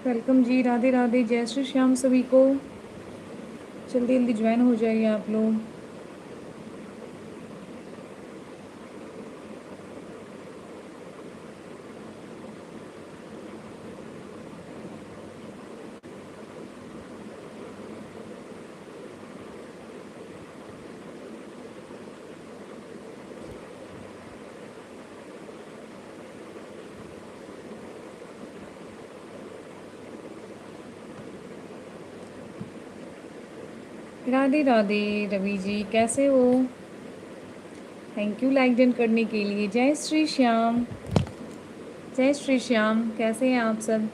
Welcome जी, राधे राधे, जय श्री श्याम सभी को। जल्दी जल्दी ज्वाइन हो जाइए आप लोग। राधे राधे रवि जी, कैसे हो? थैंक यू लाइक डन करने के लिए। जय श्री श्याम, जय श्री श्याम, कैसे हैं आप सब?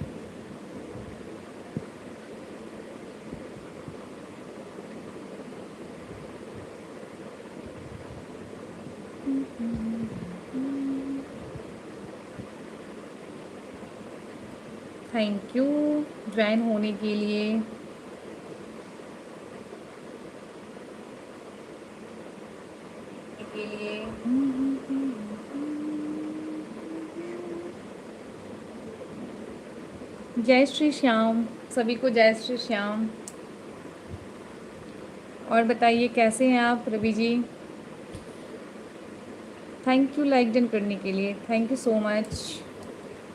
थैंक यू ज्वाइन होने के लिए। के लिए जय श्री श्याम सभी को, जय श्री श्याम। और बताइए कैसे हैं आप Ravi ji? Thank you like done करने के लिए, थैंक यू सो मच।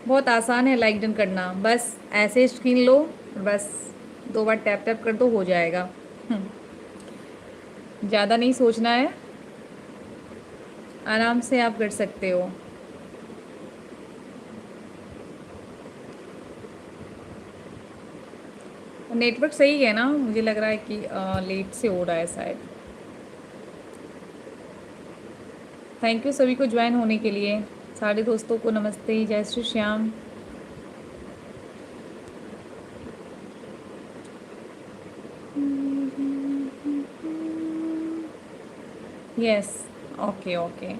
बहुत आसान है लाइक डन करना, बस ऐसे स्क्रीन लो और बस 2 बार टैप टैप कर दो, हो जाएगा। ज़्यादा नहीं सोचना है, आराम से आप कर सकते हो। नेटवर्क सही है ना? मुझे लग रहा है कि लेट से हो रहा है शायद। थैंक यू सभी को ज्वाइन होने के लिए। सारे दोस्तों को नमस्ते, जय Shri Shyam. Yes, okay okay.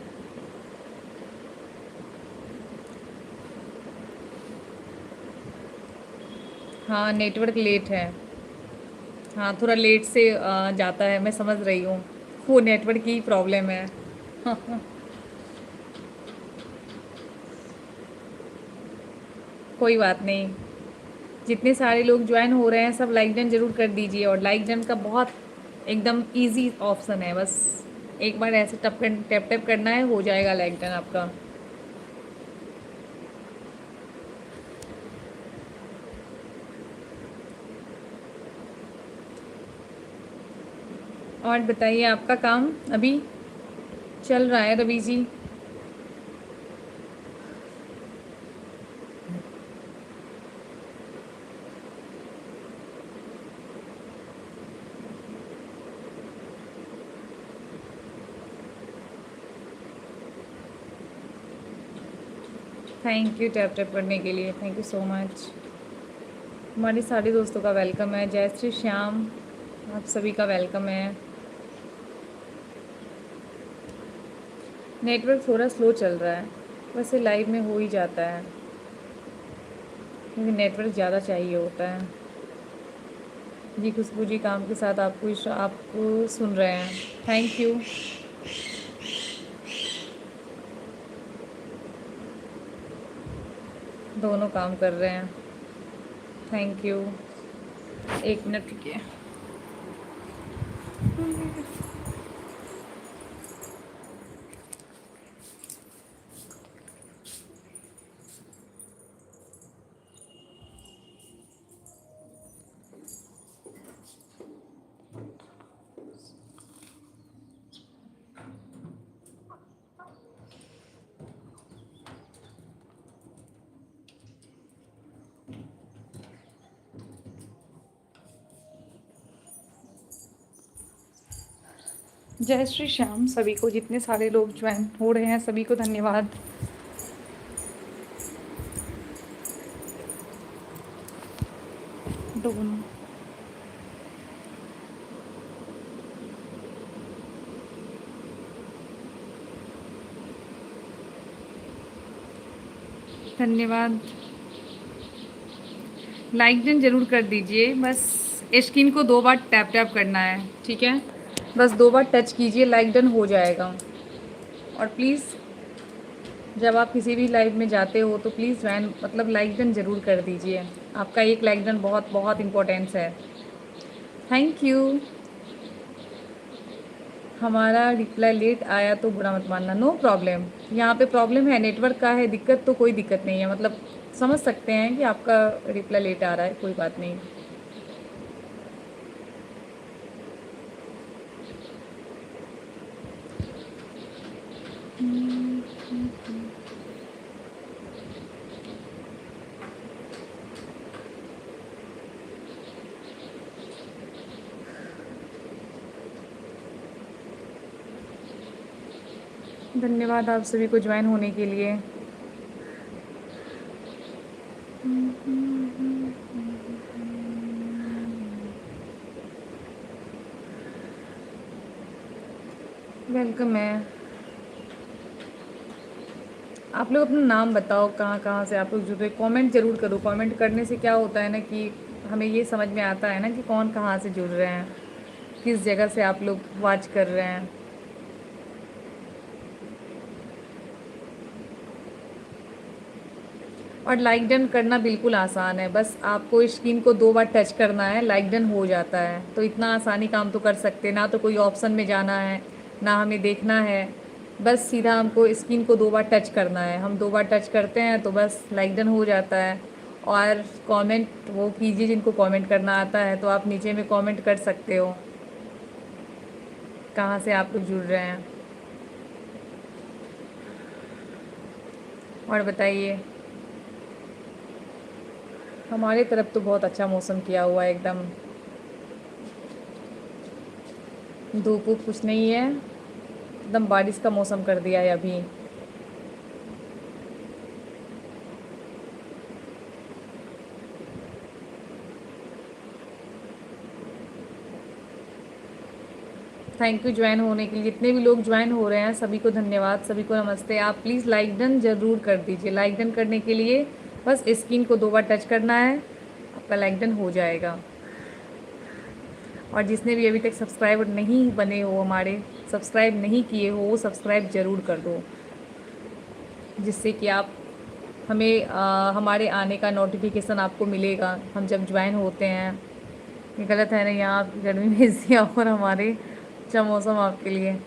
हाँ नेटवर्क लेट है, हाँ थोड़ा लेट से जाता है, मैं समझ रही हूँ, वो नेटवर्क की प्रॉब्लम है। कोई बात नहीं, जितने सारे लोग ज्वाइन हो रहे हैं सब लाइक डन ज़रूर कर दीजिए। और लाइक डन का बहुत एकदम इजी ऑप्शन है, बस एक बार ऐसे टैप टैप करना है, हो जाएगा लाइक डन आपका। और बताइए आपका काम अभी चल रहा है Ravi ji? Thank you tap tap करने के लिए, थैंक यू सो मच। हमारे सारे दोस्तों का वेलकम है, जय श्री श्याम, आप सभी का वेलकम है। नेटवर्क थोड़ा स्लो चल रहा है, वैसे लाइव में हो ही जाता है क्योंकि नेटवर्क ज़्यादा चाहिए होता है। जी खुशबू जी काम के साथ आपको सुन रहे हैं, थैंक यू। दोनों काम कर रहे हैं, थैंक यू। 1 मिनट रुकिए। जय श्री श्याम सभी को, जितने सारे लोग ज्वाइन हो रहे हैं सभी को धन्यवाद। दोनों धन्यवाद। लाइक डन ज़रूर कर दीजिए, बस स्क्रीन को 2 बार टैप टैप करना है, ठीक है? बस 2 बार टच कीजिए, लाइक डन हो जाएगा। और प्लीज़ जब आप किसी भी लाइव में जाते हो तो प्लीज़ ज्वाइन मतलब लाइक डन ज़रूर कर दीजिए। आपका एक लाइक डन बहुत बहुत इम्पोर्टेंस है। Thank you. हमारा रिप्लाई लेट आया तो बुरा मत मानना, नो प्रॉब्लम। यहाँ पे प्रॉब्लम है नेटवर्क का है दिक्कत, तो कोई दिक्कत नहीं है, मतलब समझ सकते हैं कि आपका रिप्लाई लेट आ रहा है, कोई बात नहीं। धन्यवाद आप सभी को ज्वाइन होने के लिए। वेलकम है। आप लोग अपना नाम बताओ, कहाँ कहाँ से आप लोग जुड़ रहे, कमेंट ज़रूर करो। कमेंट करने से क्या होता है ना कि हमें ये समझ में आता है ना कि कौन कहाँ से जुड़ रहे हैं, किस जगह से आप लोग वॉच कर रहे हैं। और लाइक डन करना बिल्कुल आसान है, बस आपको स्क्रीन को 2 बार टच करना है, लाइक डन हो जाता है। तो इतना आसानी काम तो कर सकते हैं ना, तो कोई ऑप्शन में जाना है ना हमें देखना है, बस सीधा हमको स्क्रीन को 2 बार टच करना है। हम 2 बार टच करते हैं तो बस लाइक डन हो जाता है। और कमेंट वो कीजिए जिनको कमेंट करना आता है, तो आप नीचे में कमेंट कर सकते हो कहाँ से आप लोग जुड़ रहे हैं। और बताइए। हमारे तरफ तो बहुत अच्छा मौसम किया हुआ है, एकदम धूप वूप कुछ नहीं है, एकदम बारिश का मौसम कर दिया है अभी। थैंक यू ज्वाइन होने के लिए, जितने भी लोग ज्वाइन हो रहे हैं सभी को धन्यवाद, सभी को नमस्ते। आप प्लीज़ लाइक डन ज़रूर कर दीजिए। लाइक डन करने के लिए बस स्क्रीन को 2 बार टच करना है, आपका लाइक डन हो जाएगा। और जिसने भी अभी तक सब्सक्राइबर नहीं बने हो, हमारे सब्सक्राइब नहीं किए हो, वो सब्सक्राइब ज़रूर कर दो, जिससे कि आप हमें हमारे आने का नोटिफिकेशन आपको मिलेगा हम जब ज्वाइन होते हैं। ये गलत है ना, यहाँ आप गर्मी भेज दिया और हमारे अच्छा मौसम आपके लिए।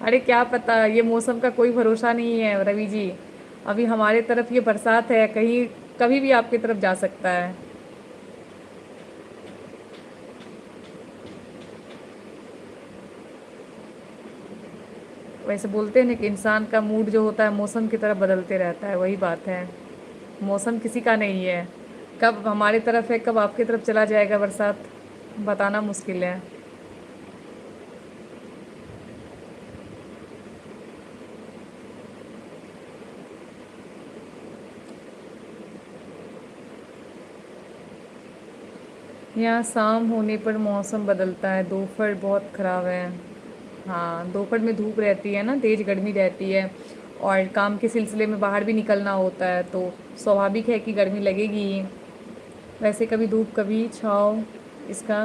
अरे क्या पता, ये मौसम का कोई भरोसा नहीं है रवि जी। अभी हमारे तरफ ये बरसात है, कहीं कभी भी आपकी तरफ जा सकता है। वैसे बोलते हैं ना कि इंसान का मूड जो होता है मौसम की तरफ बदलते रहता है, वही बात है। मौसम किसी का नहीं है, कब हमारे तरफ है कब आपकी तरफ चला जाएगा बरसात, बताना मुश्किल है। यहाँ शाम होने पर मौसम बदलता है, दोपहर बहुत ख़राब है। हाँ, दोपहर में धूप रहती है ना, तेज़ गर्मी रहती है, और काम के सिलसिले में बाहर भी निकलना होता है, तो स्वाभाविक है कि गर्मी लगेगी ही। वैसे कभी धूप कभी छाँव, इसका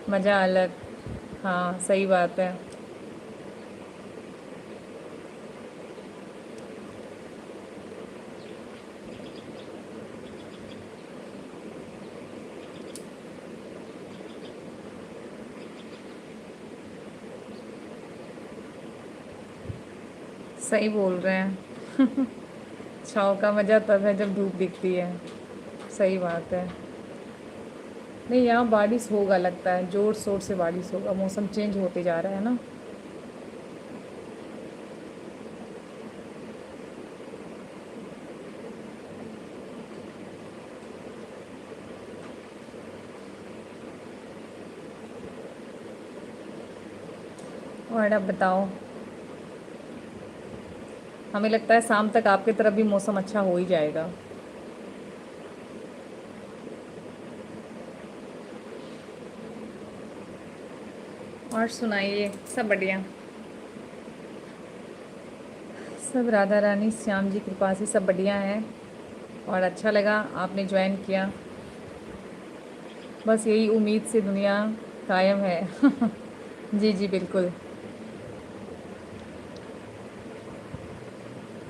मज़ा अलग। हाँ सही बात है। सही बोल रहे हैं। छाँव का मज़ा तब है जब धूप दिखती है, सही बात है। नहीं, यहाँ बारिश होगा लगता है, ज़ोर शोर से बारिश होगा, मौसम चेंज होते जा रहा है ना। और अब बताओ, हमें लगता है शाम तक आपकी तरफ भी मौसम अच्छा हो ही जाएगा। और सुनाइए, सब बढ़िया। सब राधा रानी श्याम जी कृपा से सब बढ़िया है। और अच्छा लगा आपने ज्वाइन किया, बस यही उम्मीद से दुनिया कायम है। जी जी बिल्कुल।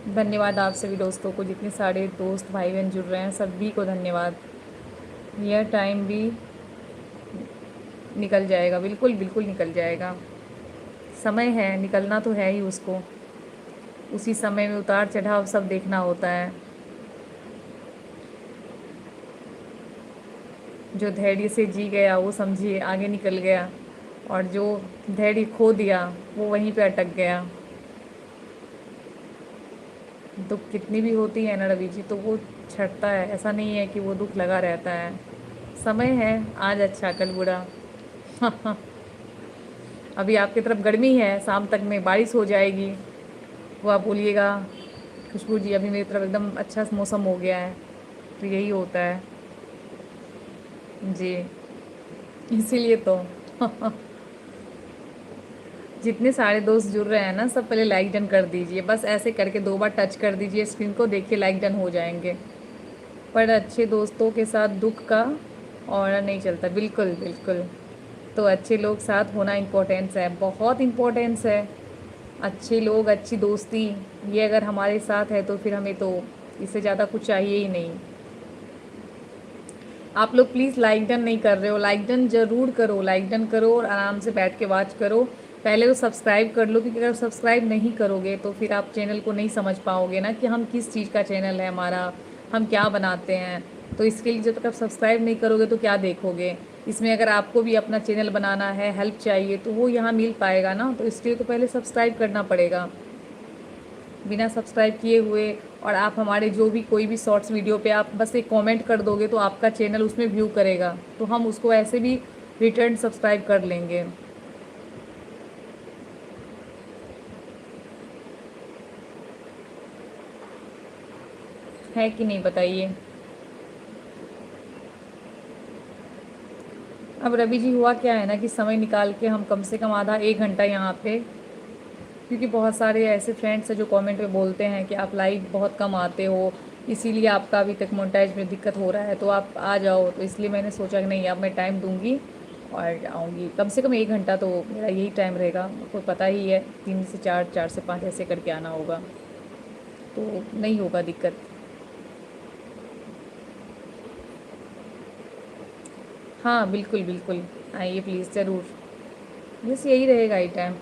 धन्यवाद आप सभी दोस्तों को, जितने सारे दोस्त भाई बहन जुड़ रहे हैं सभी को धन्यवाद। यह टाइम भी निकल जाएगा, बिल्कुल बिल्कुल निकल जाएगा। समय है, निकलना तो है ही उसको। उसी समय में उतार चढ़ाव सब देखना होता है। जो धैर्य से जी गया वो समझिए आगे निकल गया, और जो धैर्य खो दिया वो वहीं पे अटक गया। दुख कितनी भी होती है ना रवि जी, तो वो छटता है, ऐसा नहीं है कि वो दुख लगा रहता है। समय है, आज अच्छा कल बुरा। अभी आपकी तरफ गर्मी है, शाम तक में बारिश हो जाएगी, वो आप बोलिएगा खुशबू जी अभी मेरी तरफ एकदम अच्छा मौसम हो गया है। तो यही होता है जी, इसीलिए तो। जितने सारे दोस्त जुड़ रहे हैं ना, सब पहले लाइक डन कर दीजिए, बस ऐसे करके 2 बार टच कर दीजिए स्क्रीन को, देखिए लाइक डन हो जाएंगे। पर अच्छे दोस्तों के साथ दुख का और नहीं चलता, बिल्कुल बिल्कुल। तो अच्छे लोग साथ होना इम्पोर्टेंस है, बहुत इम्पोर्टेंस है। अच्छे लोग, अच्छी दोस्ती, ये अगर हमारे साथ है तो फिर हमें तो इससे ज़्यादा कुछ चाहिए ही नहीं। आप लोग प्लीज़ लाइक डन नहीं कर रहे हो, लाइक डन ज़रूर करो, लाइक डन करो और आराम से बैठ के वॉच करो। पहले तो सब्सक्राइब कर लो, क्योंकि अगर सब्सक्राइब नहीं करोगे तो फिर आप चैनल को नहीं समझ पाओगे ना कि हम किस चीज़ का चैनल है हमारा, हम क्या बनाते हैं। तो इसके लिए जब तक आप सब्सक्राइब नहीं करोगे तो क्या देखोगे। इसमें अगर आपको भी अपना चैनल बनाना है, हेल्प चाहिए, तो वो यहाँ मिल पाएगा ना। तो इसके लिए तो पहले सब्सक्राइब करना पड़ेगा। बिना सब्सक्राइब किए हुए और आप हमारे जो भी कोई भी शॉर्ट्स वीडियो पे आप बस एक कमेंट कर दोगे तो आपका चैनल उसमें व्यू करेगा, तो हम उसको ऐसे भी रिटर्न सब्सक्राइब कर लेंगे। है कि नहीं बताइए। अब रवि जी हुआ क्या है ना कि समय निकाल के हम कम से कम आधा 1 घंटा यहाँ पे, क्योंकि बहुत सारे ऐसे फ्रेंड्स हैं जो कमेंट में बोलते हैं कि आप लाइव बहुत कम आते हो, इसीलिए आपका अभी तक मोनेटाइज में दिक्कत हो रहा है, तो आप आ जाओ। तो इसलिए मैंने सोचा कि नहीं, अब मैं टाइम दूंगी और आऊँगी। कम से कम 1 घंटा तो मेरा यही टाइम रहेगा, आपको पता ही है, 3 से 4, 4 से 5 ऐसे करके आना होगा, तो नहीं होगा दिक्कत। हाँ बिल्कुल बिल्कुल, आइए प्लीज़ ज़रूर। बस यही रहेगा ही टाइम।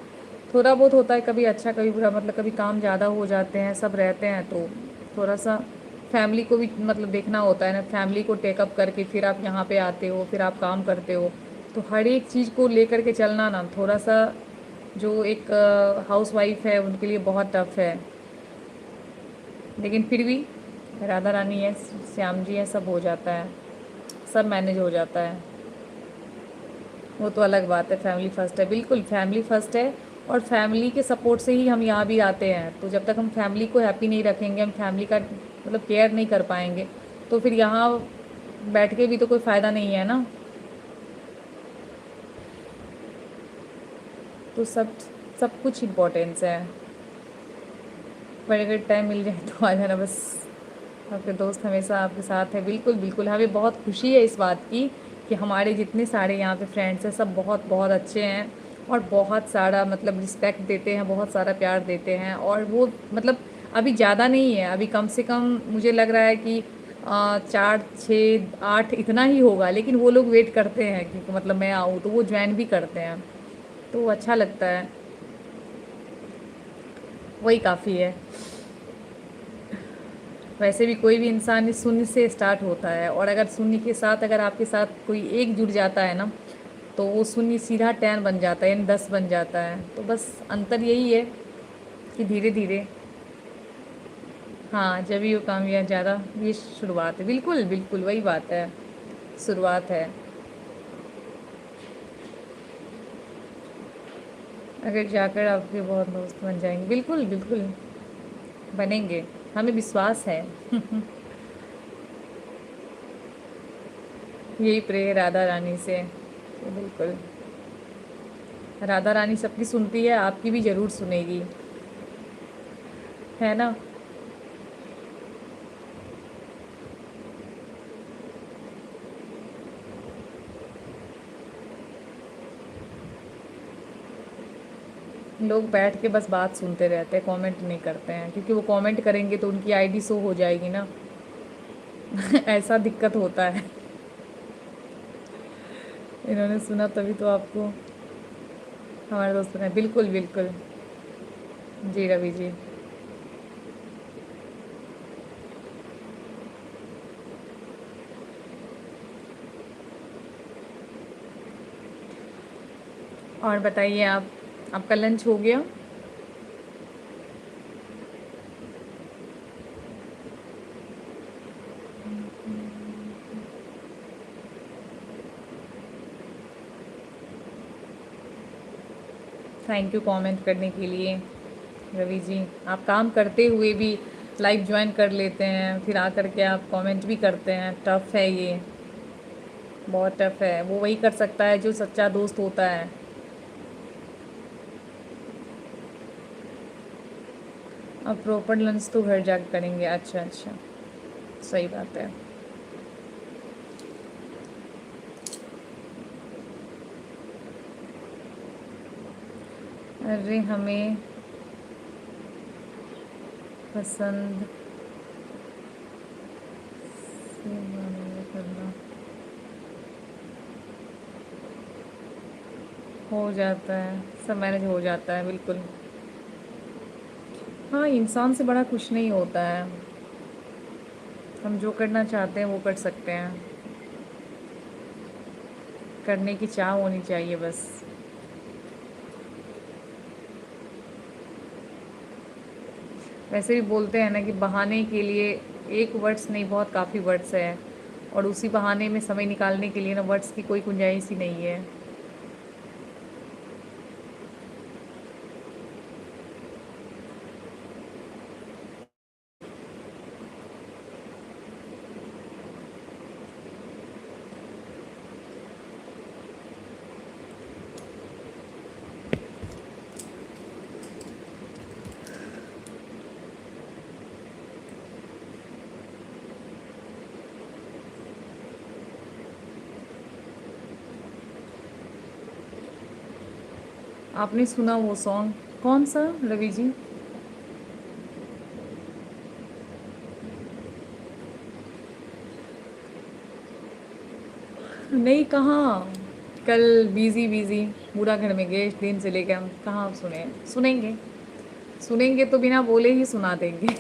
थोड़ा बहुत होता है कभी अच्छा कभी बुरा, मतलब कभी काम ज़्यादा हो जाते हैं, सब रहते हैं, तो थोड़ा सा फैमिली को भी मतलब देखना होता है ना। फैमिली को टेकअप करके फिर आप यहाँ पे आते हो, फिर आप काम करते हो, तो हर एक चीज़ को लेकर के चलना ना थोड़ा सा, जो एक हाउस वाइफ है उनके लिए बहुत टफ है। लेकिन फिर भी राधा रानी है, श्याम जी है, सब हो जाता है, सब मैनेज हो जाता है। वो तो अलग बात है, फैमिली फर्स्ट है, बिल्कुल फैमिली फर्स्ट है। और फैमिली के सपोर्ट से ही हम यहाँ भी आते हैं, तो जब तक हम फैमिली को हैप्पी नहीं रखेंगे, हम फैमिली का मतलब केयर नहीं कर पाएंगे, तो फिर यहाँ बैठ के भी तो कोई फ़ायदा नहीं है ना। तो सब सब कुछ इम्पोर्टेंस है। पर अगर टाइम मिल जाए तो आ जाना बस। आपके दोस्त हमेशा आपके साथ है, बिल्कुल बिल्कुल। हमें बहुत खुशी है इस बात की कि हमारे जितने सारे यहाँ पे फ्रेंड्स हैं सब बहुत बहुत अच्छे हैं, और बहुत सारा मतलब रिस्पेक्ट देते हैं, बहुत सारा प्यार देते हैं। और वो मतलब अभी ज़्यादा नहीं है, अभी कम से कम मुझे लग रहा है कि 4, 6, 8 इतना ही होगा, लेकिन वो लोग वेट करते हैं कि मतलब मैं आऊँ, तो वो ज्वाइन भी करते हैं, तो अच्छा लगता है, वही काफ़ी है। वैसे भी कोई भी इंसान इस शून्य से स्टार्ट होता है, और अगर शून्य के साथ अगर आपके साथ कोई एक जुड़ जाता है ना, तो वो शून्य सीधा 10 बन जाता है, यानी 10 बन जाता है। तो बस अंतर यही है कि धीरे धीरे, हाँ जब भी वो कामयाब ज़्यादा, ये शुरुआत है, बिल्कुल बिल्कुल वही बात है, शुरुआत है। अगर जाकर आपके बहुत दोस्त बन जाएंगे, बिल्कुल बिल्कुल बनेंगे, हमें विश्वास है। यही प्रे है राधा रानी से, तो बिल्कुल राधा रानी सबकी सुनती है, आपकी भी ज़रूर सुनेगी, है ना। लोग बैठ के बस बात सुनते रहते हैं, कमेंट नहीं करते हैं, क्योंकि वो कमेंट करेंगे तो उनकी आईडी शो हो जाएगी ना। ऐसा दिक्कत होता है। इन्होंने सुना तभी तो आपको। हमारे दोस्त ने बिल्कुल बिल्कुल। जी रवि जी। और बताइए आप, आपका लंच हो गया? थैंक यू कमेंट करने के लिए रवि जी। आप काम करते हुए भी लाइव ज्वाइन कर लेते हैं, फिर आकर के आप कमेंट भी करते हैं। टफ़ है ये, बहुत टफ़ है। वो वही कर सकता है जो सच्चा दोस्त होता है। अब प्रॉपर लंच तो घर जाकर करेंगे। अच्छा अच्छा, सही बात है। अरे हमें पसंद से मैनेज करना हो जाता है, सब मैनेज हो जाता है बिल्कुल। हाँ, इंसान से बड़ा कुछ नहीं होता है। हम जो करना चाहते हैं वो कर सकते हैं। करने की चाह होनी चाहिए बस। वैसे भी बोलते हैं ना कि बहाने के लिए एक वर्ड्स नहीं, बहुत काफ़ी वर्ड्स है। और उसी बहाने में समय निकालने के लिए ना वर्ड्स की कोई गुंजाइश ही नहीं है। आपने सुना वो सॉन्ग? कौन सा रवि जी? नहीं, कहाँ। कल बिजी बिजी पूरा घर में गए दिन से लेके, हम कहाँ सुने। सुनेंगे। सुनेंगे तो बिना बोले ही सुना देंगे।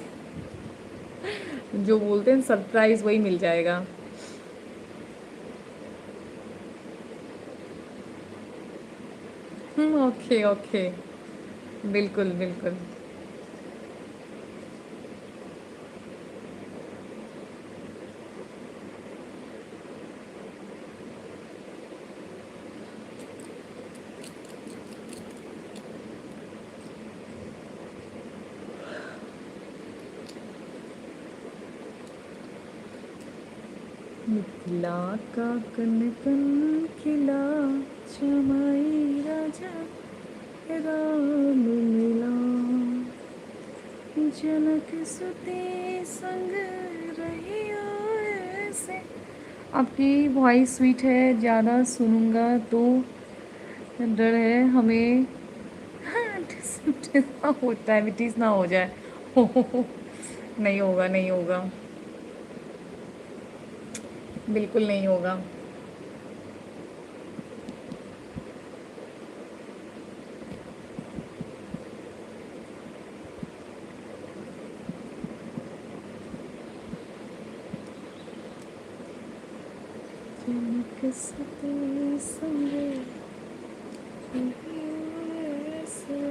जो बोलते हैं सरप्राइज वही मिल जाएगा। Okay okay. बिल्कुल बिल्कुल। मिथिला का कन कन खिला, शमाई राजा राम मिला, जनक सुते संग रहियो ऐसे। आपकी वॉइस स्वीट है, ज़्यादा सुनूंगा तो डर है हमें। होता है विटीज ना हो जाए। नहीं होगा, नहीं होगा, बिल्कुल नहीं होगा। जनक सुते संग रहियो ऐसे।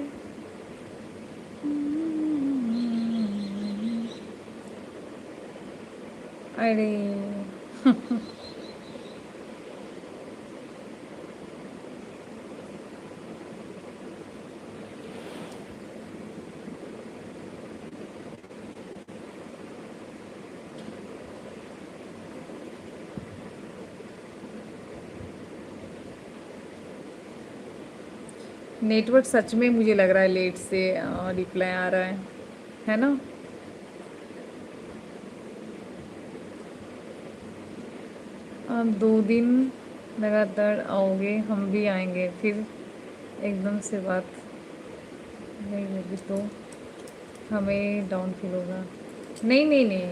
अरे। नेटवर्क सच में मुझे लग रहा है लेट से रिप्लाई आ रहा है ना? आप 2 दिन लगातार आओगे, हम भी आएंगे फिर एकदम से बात। नहीं होगी तो हमें डाउन फील होगा। नहीं नहीं नहीं,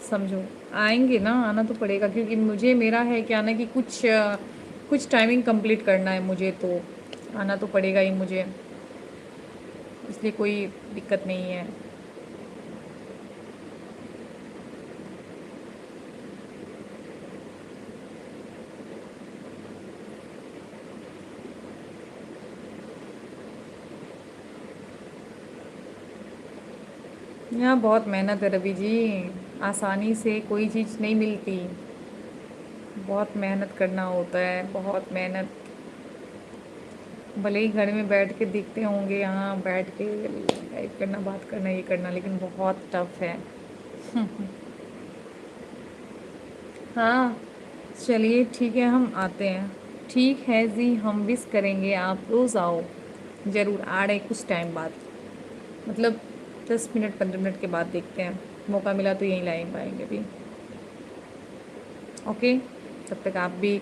समझो, आएंगे ना, आना तो पड़ेगा, क्योंकि मुझे मेरा है क्या ना कि कुछ टाइमिंग कंप्लीट करना है मुझे, तो आना तो पड़ेगा ही मुझे, इसलिए कोई दिक्कत नहीं है। यहाँ बहुत मेहनत है रवि जी, आसानी से कोई चीज़ नहीं मिलती, बहुत मेहनत करना होता है, बहुत मेहनत। भले ही घर में बैठ के दिखते होंगे, यहाँ बैठ के टाइप करना, बात करना, ये करना, लेकिन बहुत टफ है। हाँ, चलिए ठीक है, हम आते हैं। ठीक है जी, हम विश करेंगे, आप रोज़ आओ, ज़रूर आ रहे कुछ टाइम बाद, मतलब 10 मिनट 15 मिनट के बाद देखते हैं, मौका मिला तो यहीं लाएंगे आएंगे भी। ओके, तब तक आप भी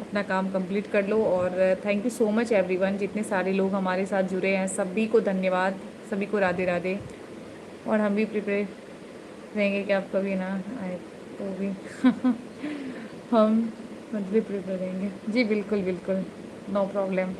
अपना काम कंप्लीट कर लो, और thank you so much everyone, जितने सारे लोग हमारे साथ जुड़े हैं, सभी को धन्यवाद, सभी को राधे राधे। और हम भी प्रिपेयर रहेंगे कि आप कभी ना आए तो भी हम मतलब प्रिपेयर रहेंगे जी, बिल्कुल बिल्कुल, नो प्रॉब्लम।